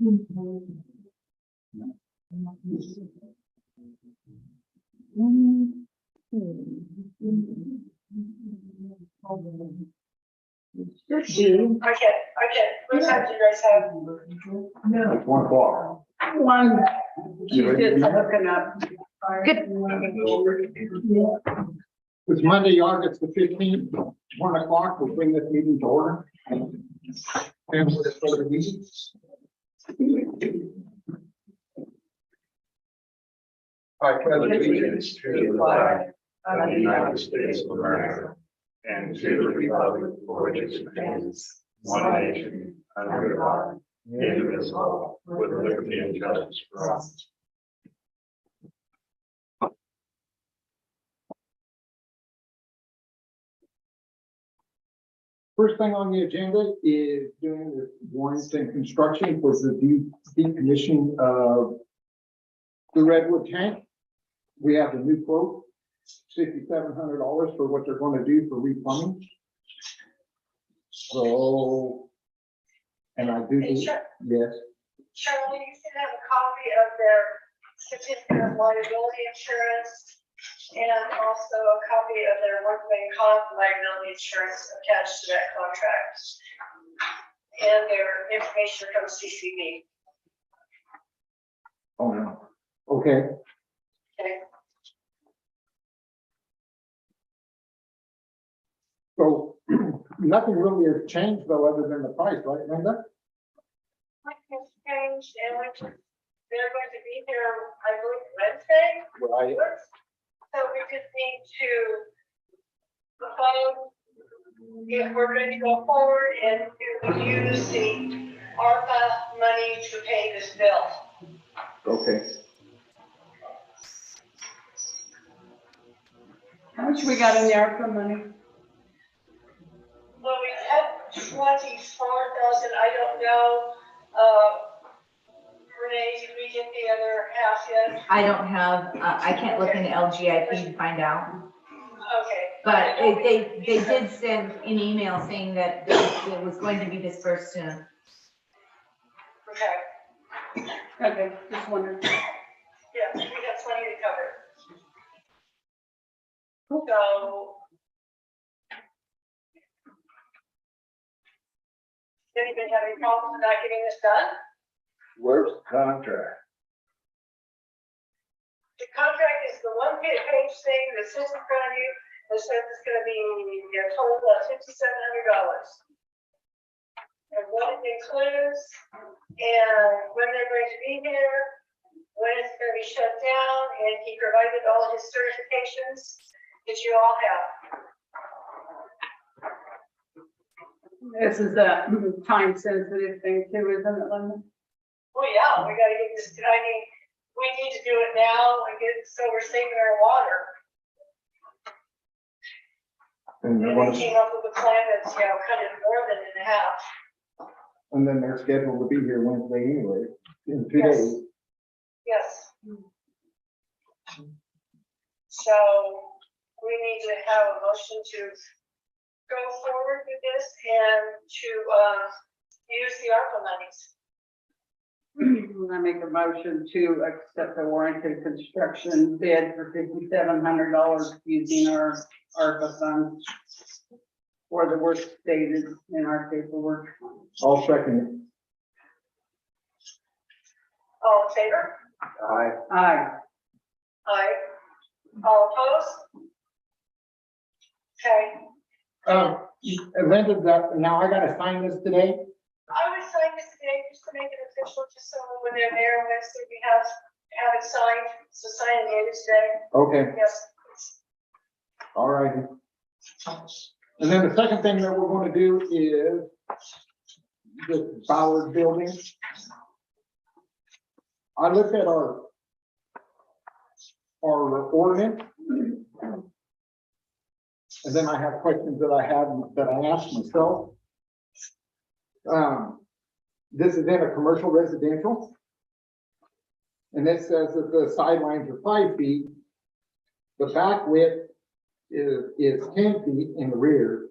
Okay. What time do you guys have? No. It's 1 o'clock. One, she's just hooking up. Good. It's Monday, August the 15th, 1 o'clock. We'll bring this meeting to order. And for the further meetings. I pledge allegiance to the flag of the United States of America and to the republic for which it stands, one nation, under God, indivisible, with liberty and justice for all. First thing on the agenda is doing the Warrington construction for the decommission of the Redwood tank. We have the new quote, $6,700 for what they're going to do for replumbing. So, and I do, Hey, yes, Charlie, you should have a copy of their certificate of liability insurance and also a copy of their workman comp liability insurance attached to that contract. And their information from CCB. oh, no, okay. Okay. So nothing really has changed though, other than the price, right, Linda? Nothing has changed, and they're going to be here, I believe, Wednesday. Right. So we just need to vote if we're going to go forward and to use the ARPA money to pay this bill. Okay. How much we got in the ARPA money? Well, we had 24,000, I don't know, Renee, did we get the other half yet? I don't have, I can't look into LGIP to find out. Okay. But they did send an email saying that it was going to be dispersed soon. Okay, Okay, just wondering. yeah, we got plenty to cover. So. Anybody have any problems with not getting this done? Where's the contract? The contract is the one-page thing that sits in front of you that says it's gonna be a total of $5,700. And what it includes, and when they're going to be here, when it's gonna be shut down, and he provided all his certifications that you all have. This is a time sensitive thing too, isn't it, Linda? Well, yeah, we gotta get this, I mean, we need to do it now and get it so we're saving our water. And And we came up with a plan that's, you know, kind of more than in half. and then they're scheduled to be here Wednesday anyway, in 2 Yes. days. Yes. So we need to have a motion to go forward with this and to use the ARPA monies. I make a motion to accept the Warrington construction bid for $5,700 using our ARPA funds for the work stated in our paperwork. I'll second All in favor? it. Aye. Aye. Aye. All opposed? Okay. Linda, now I gotta sign this today? I would sign this today just to make it official, just so when they're there, Wednesday, we have it signed, so sign it later today. Okay, Yes. all righty. And then the second thing that we're gonna do is the Ballard building. I looked at our ordinance. And then I have questions that I asked myself. This is in a commercial residential. And it says that the sidelines are 5 feet. The back width is 10 feet in the rear.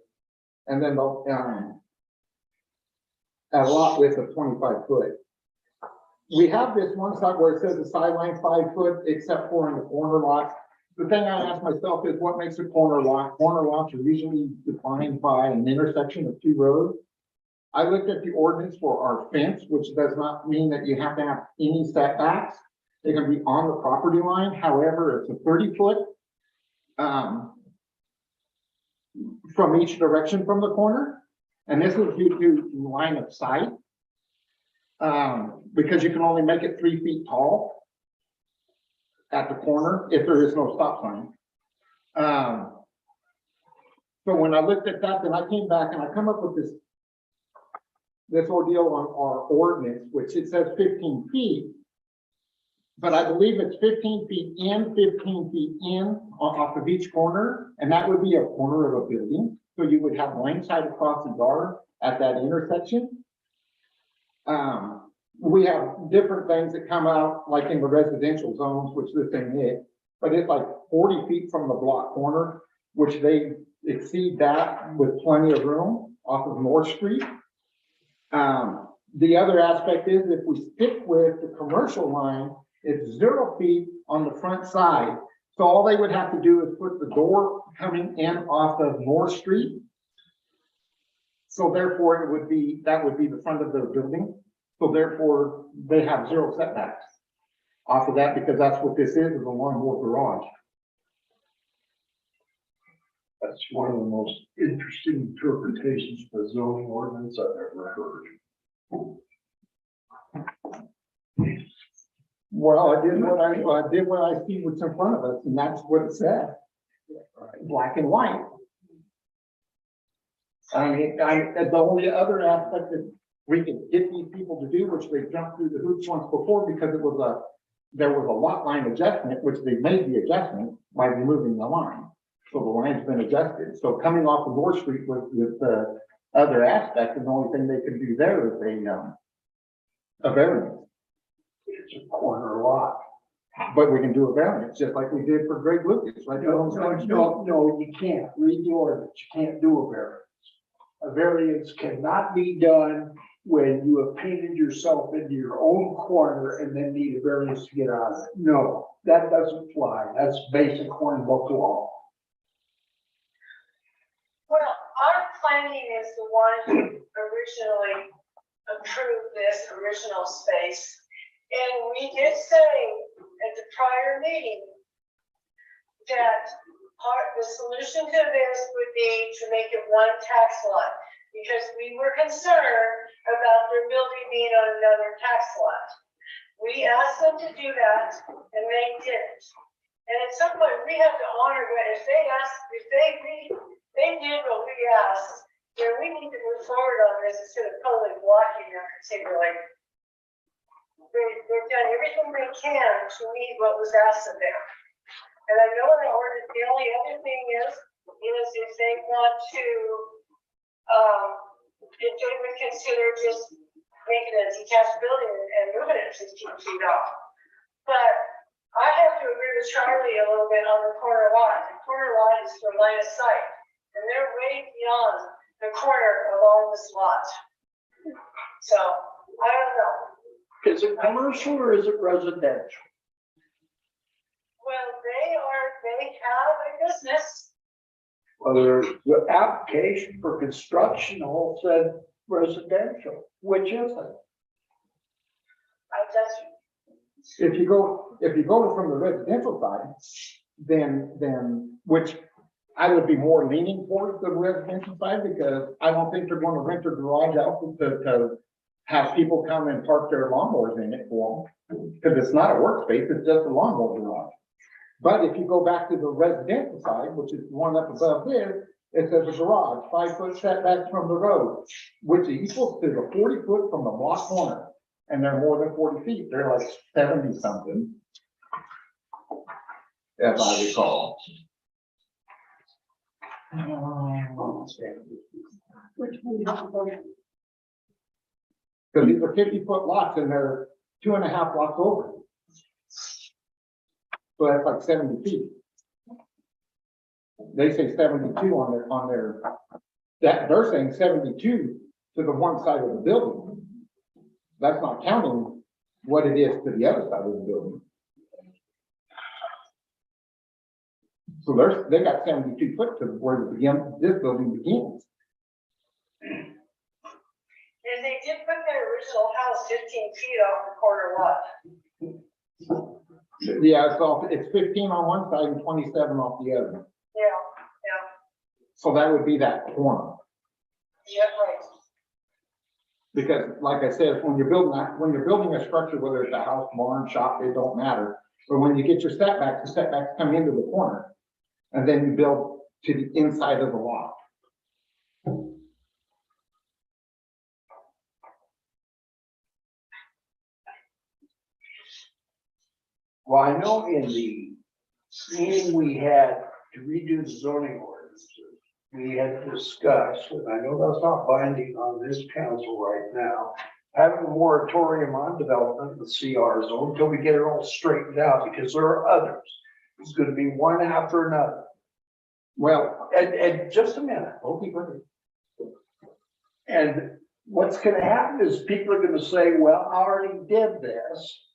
And then the, at a lot width of 25 foot. we have this one side where it says the sideline 5 foot, except for in the corner lot. The thing I ask myself is what makes a corner lot? Corner lots are usually defined by an intersection of 2 roads. I looked at the ordinance for our fence, which does not mean that you have to have any setbacks. They can be on the property line. However, it's a 30 foot from each direction from the corner. And this is due to line of sight. Because you can only make it 3 feet tall at the corner if there is no stop sign. So when I looked at that, then I came back and I come up with this ordeal on our ordinance, which it says 15 feet. But I believe it's 15 feet in, 15 feet in off of each corner, and that would be a corner of a building. So you would have line sight across the yard at that intersection. We have different things that come out, like in the residential zones, which this thing is, but it's like 40 feet from the block corner, which they exceed that with plenty of room off of North Street. The other aspect is if we stick with the commercial line, it's 0 feet on the front side. So all they would have to do is put the door coming in off of North Street. So therefore that would be the front of their building. So therefore they have 0 setbacks off of that, because that's what this is a lawnmower garage. That's one of the most interesting interpretations of the zoning ordinance I've ever heard. Well, I did what I see what's in front of us, and that's what it said. Black and white. I mean, the only other aspect that we can get these people to do, which they jumped through the hoops once before, because there was a lot line adjustment, which they made the adjustment by removing the line. So the line's been adjusted. So coming off of North Street with the other aspect, and the only thing they can do there is a variance. It's a corner lot. But we can do a variance, just like we did for Greg Lucas, right? No, you can't. Read the ordinance. You can't do a variance. A variance cannot be done when you have painted yourself into your own corner and then need a variance to get out of it. No, that doesn't fly. That's basic hornbook law. Well, our planning is the one who originally approved this original space. And we did say at the prior meeting that the solution to this would be to make it one tax lot, because we were concerned about their building being on another tax lot. We asked them to do that, and they didn't. And at some point, we have to honor what, if they did what we asked, then we need to move forward on this instead of totally blocking them particularly. They've done everything they can to meet what was asked of them. And I know the ordinance, the only other thing is if they want to, if they would consider just making a detached building and moving it 15 feet off. But I have to agree with Charlie a little bit on the corner lot. The corner lot is for line of sight, and they're way beyond the corner of all this lot. So, I don't know. Is it commercial or is it residential? Well, they have a business. Whether the application for construction all said residential, which is it? If you go from the residential side, then which I would be more leaning towards the residential side, because I don't think they're going to rent their garage out to have people come and park their lawnmowers in it for them, because it's not a workspace, it's just a lawnmower garage. But if you go back to the residential side, which is the one up above there, it says a garage, 5 foot setback from the road, which equals to the 40 foot from the block corner. And they're more than 40 feet. They're like 70 something, as I recall. Because these are 50 foot lots and they're 2.5 blocks over. So that's like 70 feet. They say 72 on their, that they're saying 72 to the one side of the building. That's not counting what it is to the other side of the building. So they got 72 foot to where this building begins. And they did put their original house 15 feet off the corner lot. Yeah, so it's 15 on one side and 27 off the other. Yeah, yeah, So that would be that corner. yeah, right. Because like I said, when you're building a structure, whether it's a house, barn, shop, it don't matter. But when you get your setbacks, the setbacks come into the corner. And then you build to the inside of the lot. Well, I know in the meeting we had to redo the zoning ordinances, we had discussed, and I know that's not binding on this council right now, having a moratorium on development in the CR zone until we get it all straightened out, because there are others. It's gonna be one after another. Well, And just a minute. okay, perfect. And what's gonna happen is people are gonna say, well, I already did this.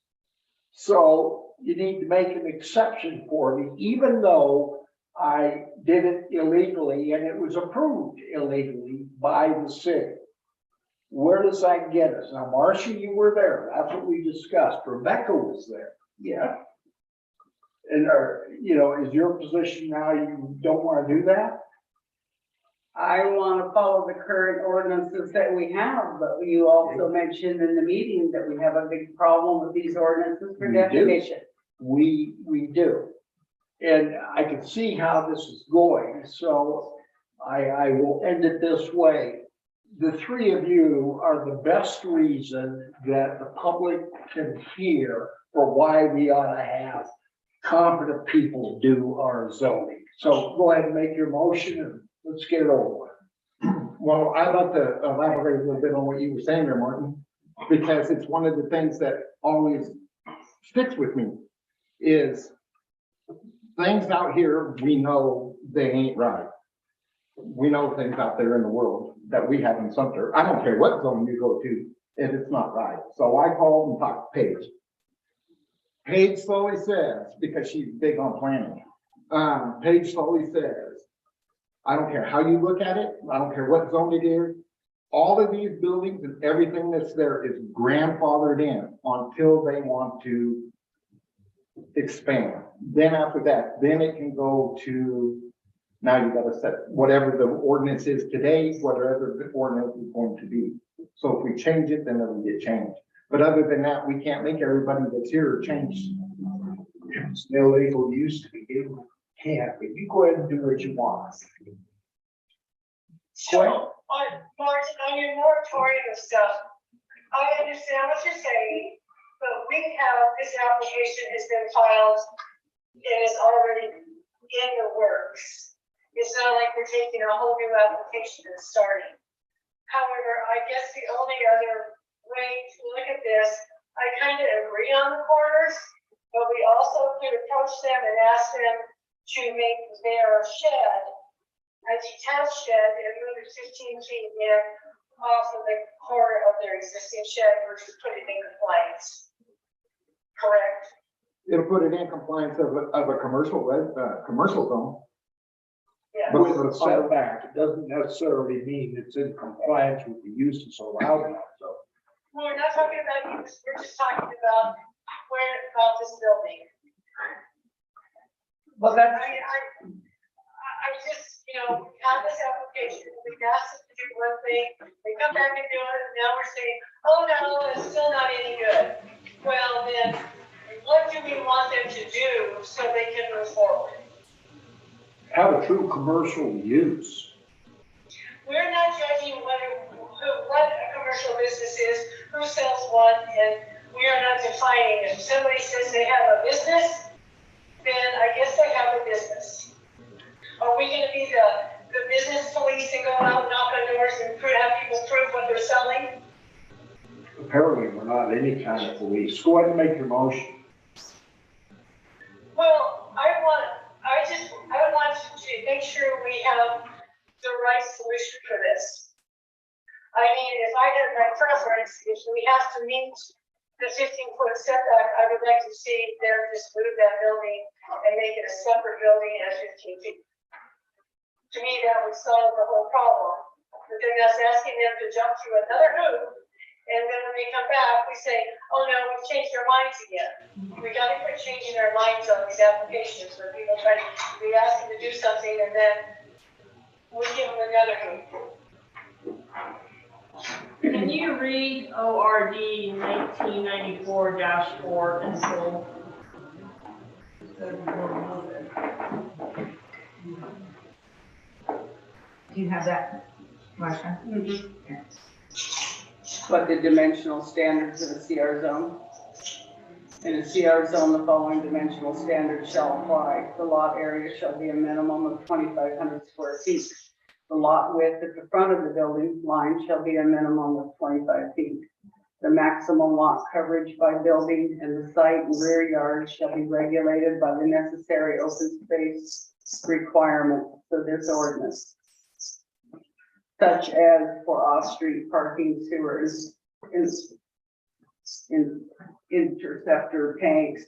So you need to make an exception for me, even though I did it illegally and it was approved illegally by the city. Where does that get us? Now, Marcia, you were there. That's what we discussed. Rebecca was there. Yeah. And is your position now you don't want to do that? I want to follow the current ordinances that we have, but you also mentioned in the meeting that we have a big problem with these ordinances for We do. definition. We do. And I can see how this is going, so I will end it this way. The three of you are the best reason that the public can hear for why we ought to have competent people do our zoning. So go ahead and make your motion and let's get it over with. Well, I'd like to elaborate a little bit on what you were saying there, Martin, because it's one of the things that always sticks with me is things out here, we know they ain't right. We know things out there in the world that we have in Sumpter. I don't care what zone you go to, if it's not right. So I called and talked to Paige. Paige slowly says, because she's big on planning, Paige slowly says, I don't care how you look at it, I don't care what zone it is, all of these buildings and everything that's there is grandfathered in until they want to expand. Then after that, then it can go to, now you gotta set whatever the ordinance is today, whatever the ordinance is going to be. So if we change it, then it'll get changed. But other than that, we can't make everybody that's here change. It's illegal use to begin with. Can't, but you go ahead and do what you want. So, Martin, on your moratorium stuff, I understand what you're saying, but this application has been filed and is already in the works. It's not like we're taking a whole new application and starting. However, I guess the only other way to look at this, I kind of agree on the corners, but we also could approach them and ask them to make their shed a detached shed and move it 15 feet in off of the corner of their existing shed, or just put it in compliance. Correct? It'll put it in compliance of a commercial zone. Yeah. But With the setback, it doesn't necessarily mean it's in compliance with the uses allowed in that zone. Well, we're not talking about use, we're just talking about this building. Well, that's, I just, have this application, we asked them to do one thing, they come back and do it, and now we're saying, oh no, it's still not any good. Well, then, what do we want them to do so they can move forward? Have a true commercial use. We're not judging what a commercial business is, who sells what, and we are not defining it. If somebody says they have a business, then I guess they have a business. Are we gonna be the business police and go out and knock on doors and have people prove what they're selling? Apparently, we're not any kind of police. Go ahead and make your motion. Well, I want to make sure we have the right solution for this. I mean, if I had my preference, if we have to meet the 15-foot setback, I would like to see them just move that building and make it a separate building at 15 feet. To me, that would solve the whole problem. But then that's asking them to jump through another hoop, and then when they come back, we say, oh no, we've changed our minds again. We gotta quit changing our minds on these applications where people try to, we ask them to do something and then we give them another hoop. Can you read ORD 1994-4 in full? Do you have that, Marcia? But the dimensional standards of a CR zone. In a CR zone, the following dimensional standards shall apply. The lot area shall be a minimum of 2,500 square feet. The lot width at the front of the building line shall be a minimum of 25 feet. The maximum lot coverage by building and the site and rear yard shall be regulated by the necessary open space requirements of this ordinance, such as for off-street parking, sewers, interceptor tanks,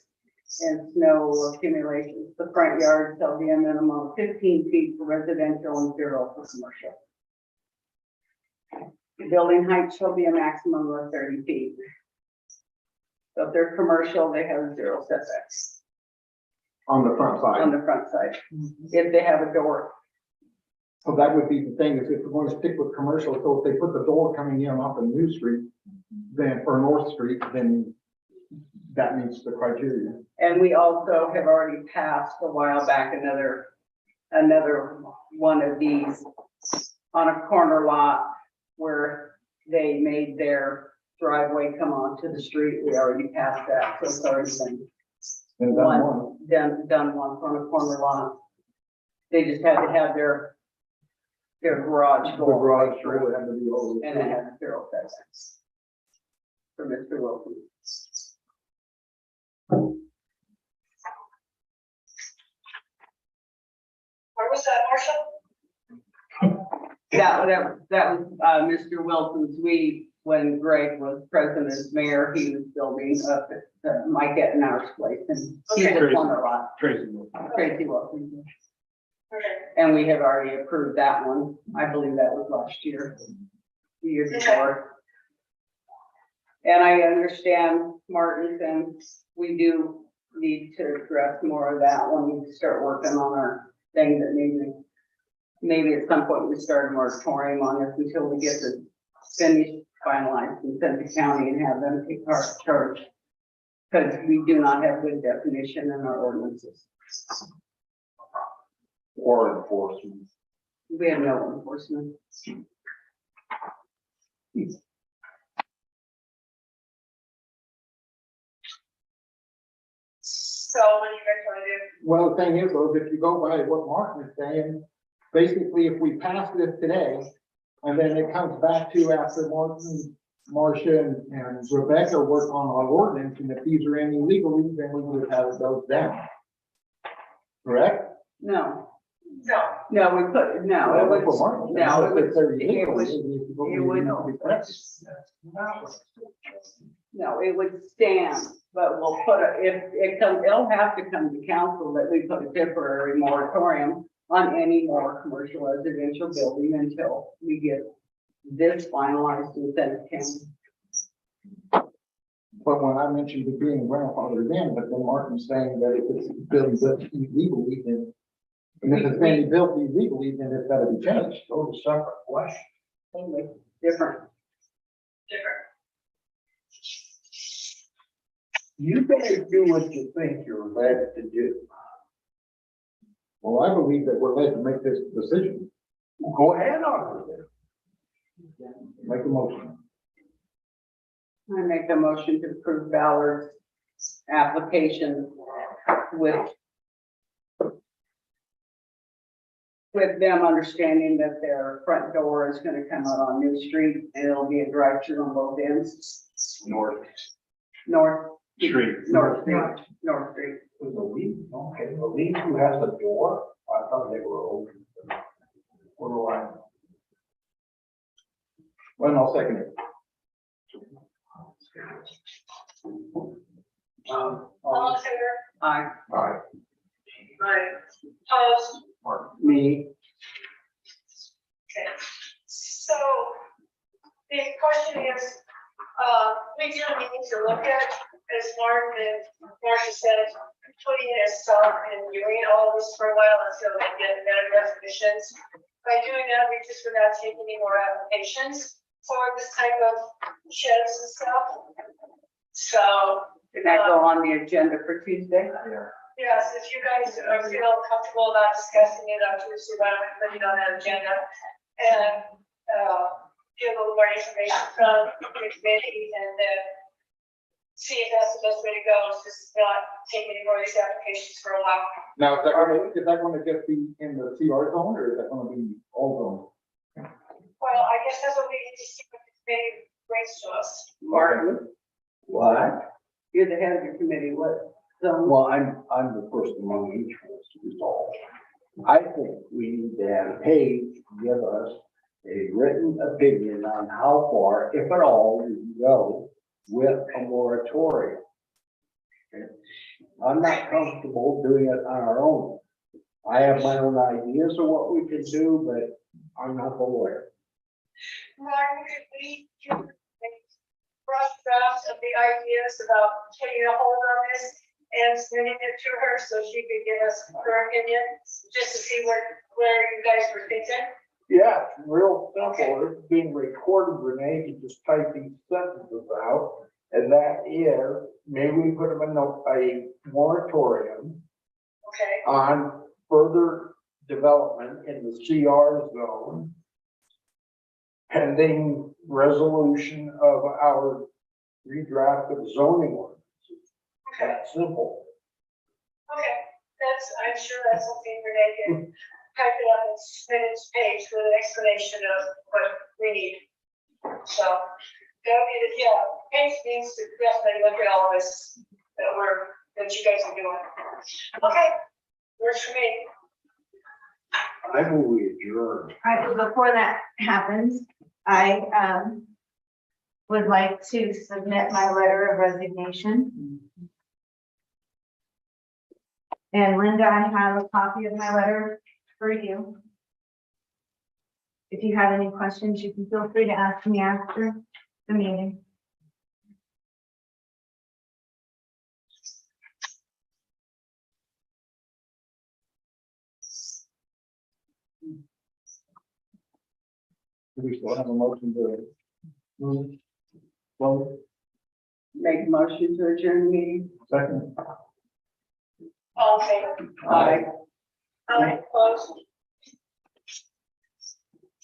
and snow accumulations. The front yard shall be a minimum of 15 feet for residential and 0 for commercial. The building height shall be a maximum of 30 feet. So if they're commercial, they have 0 setbacks On the front on side. the front side. If they have a door, So that would be the thing, is if we're going to stick with commercial, so if they put the door coming in off of New Street, then, or North Street, then that meets the criteria. and we also have already passed a while back another one of these on a corner lot where they made their driveway come onto the street. We already passed that, so it's already been And that one, done once on a corner lot. They just had to have their garage the go. garage door had to be over. And it had 0 setbacks. For Mr. Wilson. Where was that, Marshall? That was, Mr. Wilson's, when Greg was president as mayor, he was building up at Mike Ettenauer's place, and he's Okay. a corner lot, Tracy. Tracy Wilson. Okay. And we have already approved that one, I believe that was last year, the year before. And I understand, Martin, and we do need to address more of that when we start working on our thing that maybe at some point we start a moratorium on this until we get the finished, finalized, and send to county and have them take our charge. Because we do not have good definition in our ordinances. Or enforcement. We have no enforcement. So what do you guys want to do? Well, the thing is, though, if you go by what Martin is saying, basically, if we pass this today, and then it comes back to after Martin, Marcia, and Rebecca work on our ordinance, and if these are any legally, then we would have those down. Correct? No, No. no, we put, no, it That's what was, Martin said. no, it If they're was, illegal, it was, maybe if you go it would- to the press. no, it would stand, but we'll put if it comes, it'll have to come to council that we put a temporary moratorium on any more commercial residential building until we get this finalized and sent to council. But when I mentioned it being grandfathered in, but then Martin's saying that if it's built illegally, then, and if it's being built illegally, then it's gotta be changed. Those are separate questions. Totally different. Different. You guys do what you think you're led to do. Well, I believe that we're led to make this decision, Go ahead on it. make a motion. I make a motion to approve Ballard's application with them understanding that their front door is gonna come out on New Street and it'll be a drive-through on both ends. North Street. Was the lead, okay, the lead who has the door, I thought they were open. What do I? Well, I'll second it. All in favor? Aye. Alright, Right. Opposed? me, Okay. So the question is, we do need to look at, as Marcia said, putting a stop and doing all this for a while until they get better definitions. By doing that, we just would not take any more applications for this type of sheds and stuff. So, Can that go on the agenda for Tuesday? yes, if you guys feel comfortable about discussing it on Tuesday, why don't we put it on that agenda? And, get a little more information from the committee and then see if that's the best way to go, is just not take any more of these applications for a while. Now, is that gonna just be in the CR zone or is that gonna be all Well, I guess that's what we need to see what the committee brings to us. Martin, what? you're the head of the committee, what zone? Well, I'm the first among each of us to resolve. I think we need to have Paige give us a written opinion on how far, if at all, we can go with a moratorium. Okay? I'm not comfortable doing it on our own. I have my own ideas of what we can do, but I'm not the lawyer. Martin, could we make rough drafts of the ideas about taking a hold on this and sending it to her so she could give us her opinion, just to see where you guys were thinking? Yeah, it's real simple. It's being recorded, Renee, you just type these sentences out. And that is, maybe we put them in a moratorium Okay, on further development in the CR zone, pending resolution of our redraft of zoning ordinance. okay, That's simple. okay. I'm sure that's something Renee can type it up and submit it to Paige with an explanation of what we need. So, that'll be the, yeah, Paige needs to definitely look at all this that you guys are doing. Okay, works for me. I move we adjourn. All right, well, before that happens, I would like to submit my letter of resignation. And Linda, I have a copy of my letter for you. If you have any questions, you can feel free to ask me after the meeting. Do we still have a motion to? Well, Make a motion to adjourn the meeting? second. All in favor? Aye. Aye, opposed?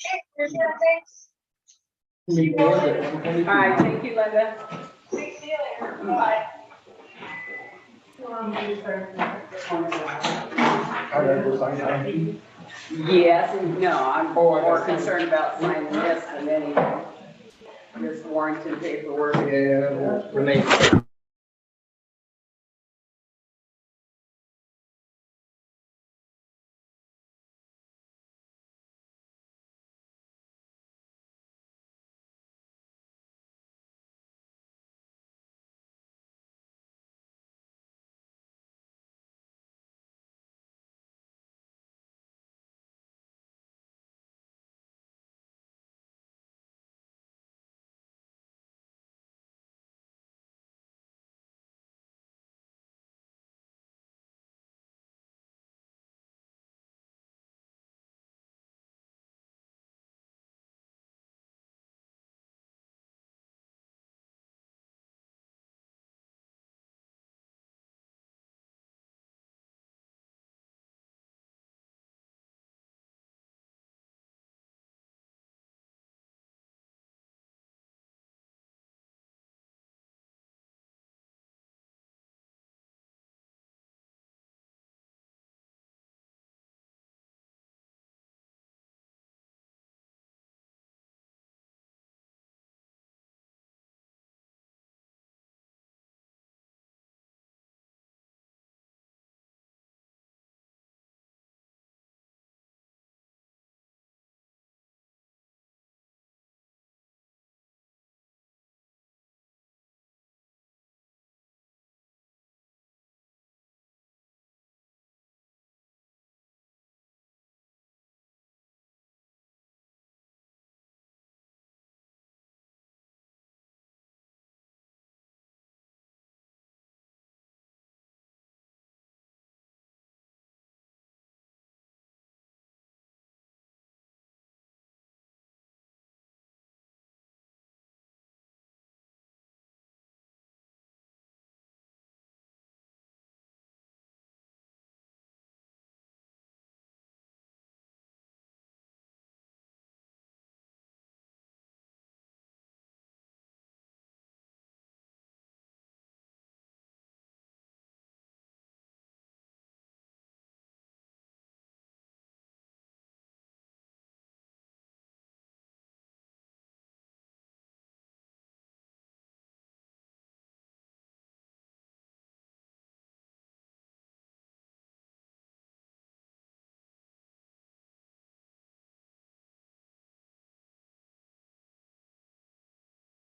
Okay, there's nothing. All right, thank you, Linda. See you later. Bye. Yes, no, I'm Oh, I more got it. concerned about signing this than any, this Warrington paperwork. Yeah, Renee.